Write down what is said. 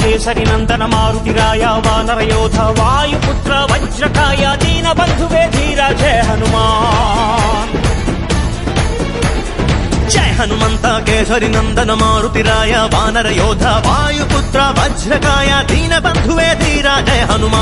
కేసరి నందన మారుతిరాయ వానర యోధ వాయుపుత్ర వజ్రకాయ దీన బంధువే ధీర జయ హనుమాన్. జయ హనుమంత కేసరి నందన మారుతిరాయ వానర యోధ వాయుపుత్ర వజ్రకాయ దీన బంధువే ధీర జయ హనుమాన్.